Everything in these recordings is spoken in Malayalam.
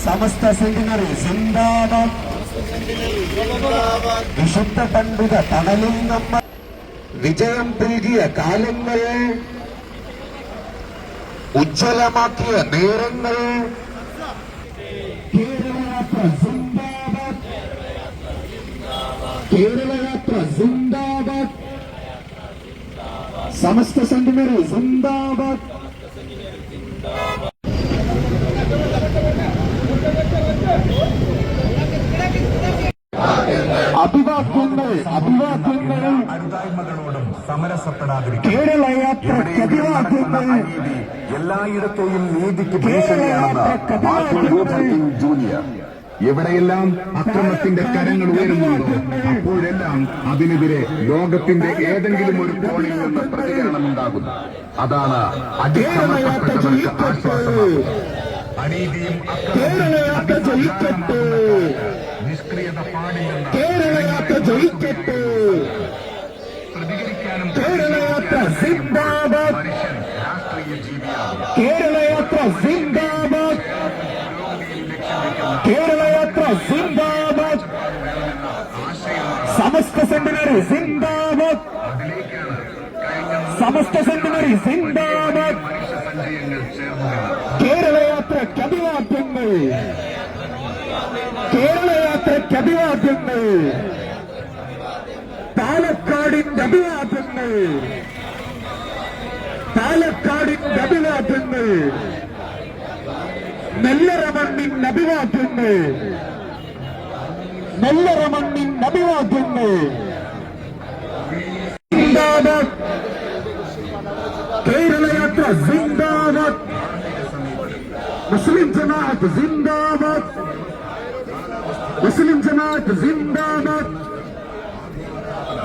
സമസ്ത സെന്റിനറി സിന്ദാബാദ്. വിശുദ്ധ പണ്ഡിത തണലിൽ നമ്മൾ വിജയം നൽകിയ കാലങ്ങൾ, ഉജ്ജ്വലമാക്കിയ നേരങ്ങൾ. കേരളയാത്ര സിന്ദാബാദ്, കേരളയാത്ര സിന്ദാബാദ്, സമസ്ത സെന്റിനറി സിന്ദാബാദ്. അഭിവാദ്യങ്ങൾ അഭിവാദ്യങ്ങൾ അരുതായ്മകളോടും സമരസപ്പെടാതിരിക്കും. കേരളയാത്ര എല്ലായിടത്തെയും നീതിക്ക് ഭീഷണിയാണെന്ന് ജൂനിയർ. എവിടെയെല്ലാം അക്രമത്തിന്റെ കരങ്ങൾ ഉയരുന്നുണ്ടോ അപ്പോഴെല്ലാം അതിനെതിരെ ലോകത്തിന്റെ ഏതെങ്കിലും ഒരു കോണിൽ നിന്ന് പ്രതികരണമുണ്ടാകുന്നു. അതാണ് അടിച്ചമർത്തപ്പെട്ടവർക്ക് ആശ്വാസമാകുന്നത്. അനീതിയും നിഷ്ക്രിയത പാടില്ലെന്ന് കേരളയാത്ര ജയിക്കട്ടെ. പ്രതികരിക്കാനും കേരളയാത്ര സിന്ദാബാദ്, മനുഷ്യൻ രാഷ്ട്രീയ ജീവിയാണ്. കേരളയാത്ര സിന്ദാബാദ്, കേരളയാത്ര സിന്ദാബാദ്, സമസ്ത സെന്റിനറി സിന്ദാബാദ്, സമസ്ത സെന്റിനറി സിന്ദാബാദ്. കേരളയാത്രയ്ക്ക് അഭിവാദ്യങ്ങൾ, കേരളയാത്രയ്ക്ക് അഭിവാദ്യങ്ങൾ, പാലക്കാടിന്റെ അഭിവാദ്യങ്ങൾ, പാലക്കാടിന്റെ അഭിവാദ്യങ്ങൾ, നെല്ലറ മണ്ണിന്റെ അഭിവാദ്യങ്ങൾ, നെല്ലറ മണ്ണിന്റെ അഭിവാദ്യങ്ങൾ. സിന്ദാബാദ്, കേരളയാത്ര സിന്ദാബാദ്, മുസ്ലിം ജമാഅത്ത് സിന്ദാബാദ്, മുസ്ലിം ജമാഅത്ത് സിന്ദാബാദ്,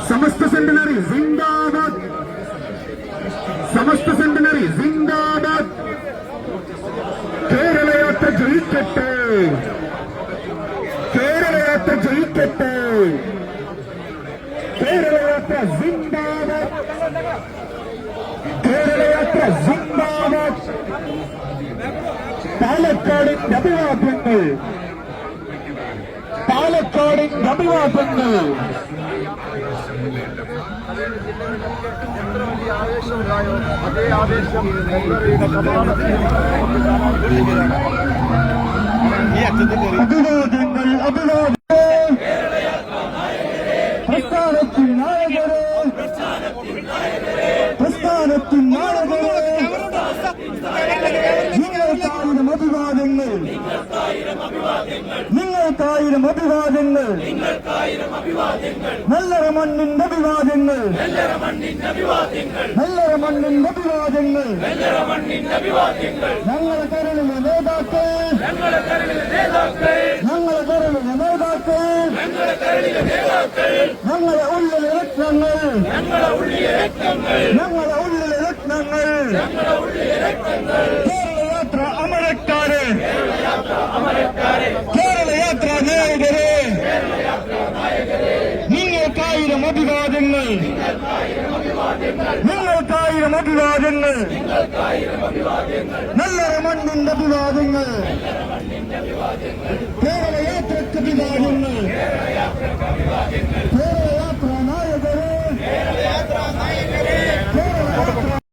സമസ്ത സെന്റിനറി സിന്ദാബാദ്, സമസ്ത സെന്റിനറി സിന്ദാബാദ്. കേരളയാത്ര ജയിക്കട്ടെ, കേരളയാത്ര ജയിക്കട്ടെ, കേരളയാത്ര സിന്ദാബാദ്, കേരളയാത്ര സിന്ദാബാദ്. പാലക്കാടിന്റെ അഭിവാദ്യങ്ങൾ, പാലക്കാടിന്റെ അഭിവാദ്യങ്ങൾ. അതേ ആവേശം അഭിവാദ്യങ്ങൾ, അഭിവാദ്യങ്ങൾ. പ്രസ്ഥാനത്തിൻ നായകരെ, പ്രസ്ഥാനത്തിൻ നായകരെ, നിങ്ങൾക്കായിരം അഭിവാദ്യങ്ങൾ, നിങ്ങൾക്കായിരം അഭിവാദ്യങ്ങൾ, നെല്ലറ മണ്ണിന്റെ അഭിവാദ്യങ്ങൾ, നെല്ലറ മണ്ണിന്റെ അഭിവാദ്യങ്ങൾ. ഞങ്ങളെ കരളിലെ നേതാക്കൾ, ഞങ്ങളെ കരളിലെ നേതാക്കൾ, ഞങ്ങളെ ഉള്ളിലെ രത്നങ്ങൾ, ഞങ്ങളെ ഉള്ളിലെ രത്നങ്ങൾ. കേരളയാത്ര അമരക്കാരെ, കേരളയാത്ര നായകരെ, നിങ്ങൾക്കായിരം അഭിവാദ്യങ്ങൾ, നിങ്ങൾക്കായിരം അഭിവാദ്യങ്ങൾ, നെല്ലറ മണ്ണിന്റെ അഭിവാദ്യങ്ങൾ,